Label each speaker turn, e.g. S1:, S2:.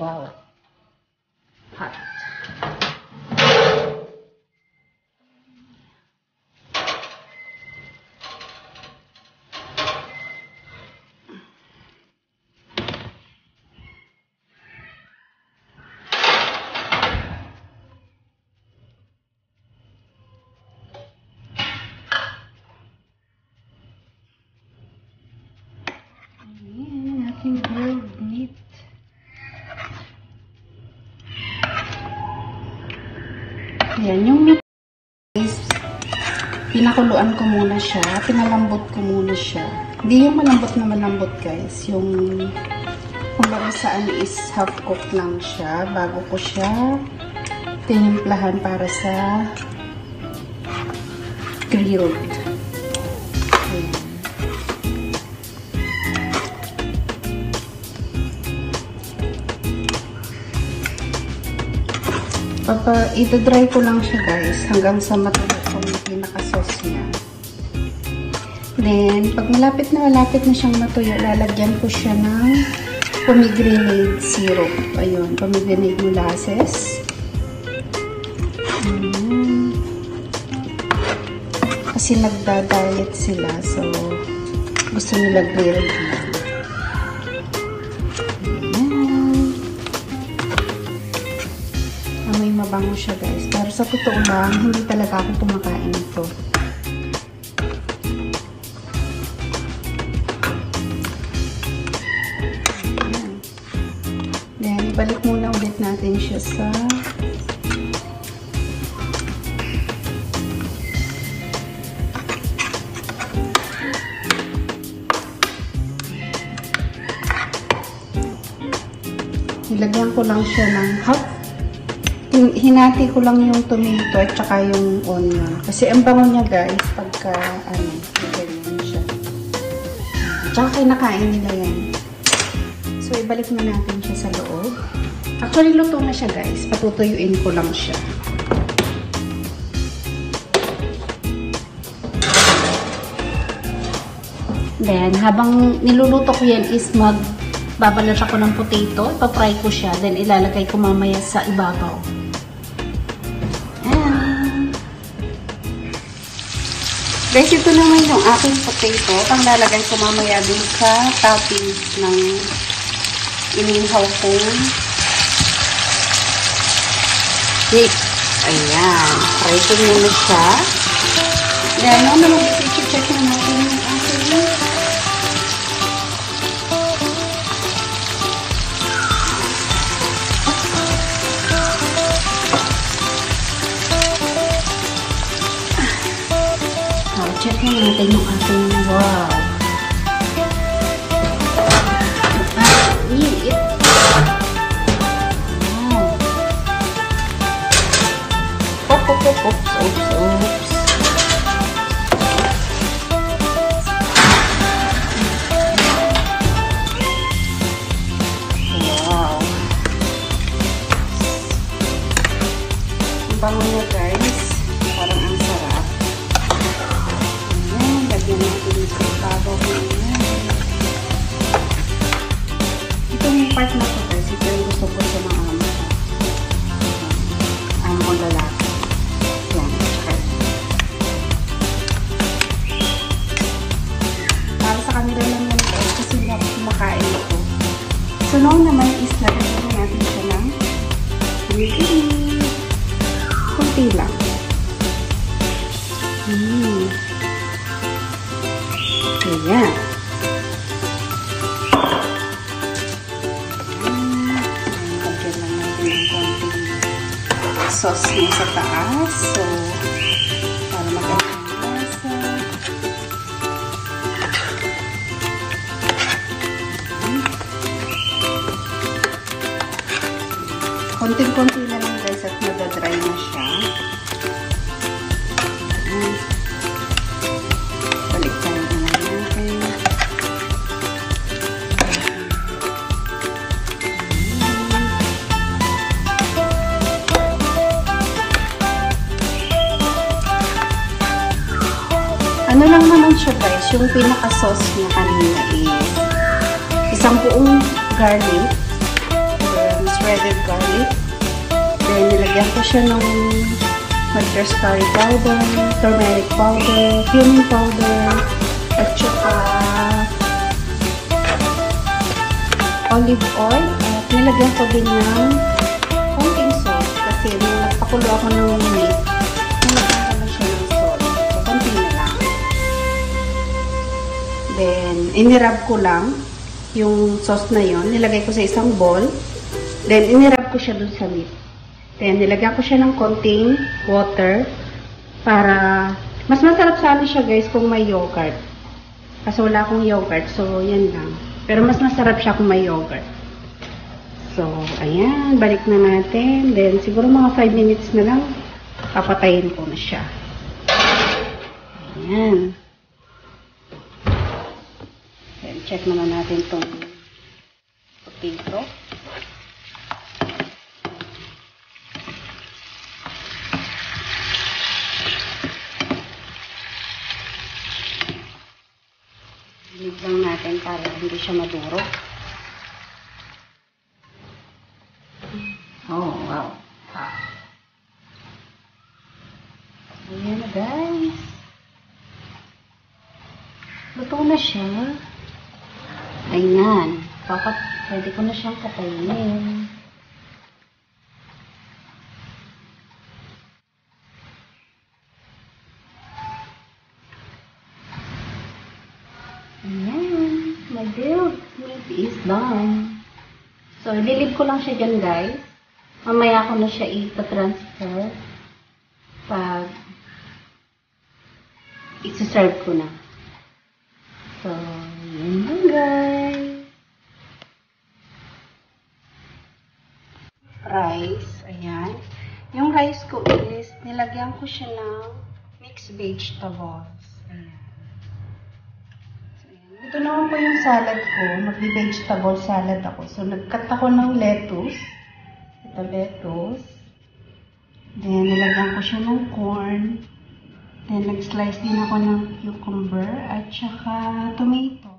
S1: Wow. Hot. Grilled meat. Ayan, yung meat guys, pinakuluan ko muna siya, pinalambot ko muna siya. Hindi yung malambot na malambot guys, yung kumbaga saan is half cooked lang siya bago ko siya tinimplahan para sa grilled. Ayan. Ito-dry ko lang siya guys hanggang sa matuloy yung pinaka-sauce niya. Then, pag malapit na siyang matuyo, lalagyan ko siya ng pomegranate syrup. Ayun, pomegranate molasses. Kasi nagda-diet sila, so gusto nila grilled na. Mabango siya guys. Pero sa totoo lang, hindi talaga ako kumakain ito. Ayan. Then, ibalik muna ulit natin siya sa nilagyan ko lang siya ng half. Hinati ko lang yung tomato at saka yung onion. Kasi ang bango niya guys, pagka, ganyan siya. Tsaka kinakain nila yan. So, ibalik na natin siya sa loob. Actually, luto na siya guys. Patutuyuin ko lang siya. Then, habang niluluto ko yan is babalat ako ng potato. Ipapry ko siya. Then, ilalagay ko mamaya sa ibabaw. Guys, ito naman yung aking potato. Ang lalagay ko mamaya din sa toppings ng inihaw kong steak. Ayan. Fry ko muna siya. Then, mag-check na natin yung aking check na natin yung ating wow. Eat. Wow. Oops. Wow. Ang bango niya guys. Parang ang sarap. Lagyan natin sa ibabaw niya. Itong part na ito guys, ito yung gusto ko sa mga amo lalaki. Yan, tsaka para sa kanila lang yan guys, kasi hindi ako kumakain ito. So now naman is lagyan natin siya ng kunti lang. Ayan. Lagyan lang natin ng konting sauce niya sa taas. So, para magandang lasa. Konting-konti na lang guys at madadry na siya. Ano lang naman siya guys, yung pinaka-sauce niya kanina is isang buong garlic, shredded garlic. Then, nilagyan ko siya ng Madras curry powder, turmeric powder, cumin powder, at saka olive oil. At nilagyan ko din ng konting salt kasi nung nagpakulo ako ng meat, nilagyan ko na siya ng salt. So, konti na lang. Then, inirab ko lang yung sauce na yon. Nilagay ko sa isang bowl. Then, inirab ko siya dun sa meat. Then, nilagyan ko siya ng konting water para mas masarap sana siya guys kung may yogurt. Kasi wala akong yogurt, so yan lang. Pero mas masarap siya kung may yogurt. So, ayan, balik na natin. Then, siguro mga 5 minutes na lang, papatayin ko na siya. Ayan. Then, check naman natin itong potato. Limit lang natin para hindi siya maduro. Oh, wow. Ayan na guys. Luto na siya. Ayan. Pwede ko na siyang katayin. Ayan. My grilled meat is done. So, ililib ko lang siya dyan, guys. Mamaya ko na siya i-transfer pag i-serve ko na. So, yun lang, guys. Rice. Ayan. Yung rice ko is, nilagyan ko siya ng mixed vegetables. Ayan. Ito naman po yung salad ko. Mag-vegetable salad ako. So, nag-cut ako ng lettuce. Ito, lettuce. Then, nilagyan ko siya ng corn. Then, nag-slice din ako ng cucumber at saka tomato.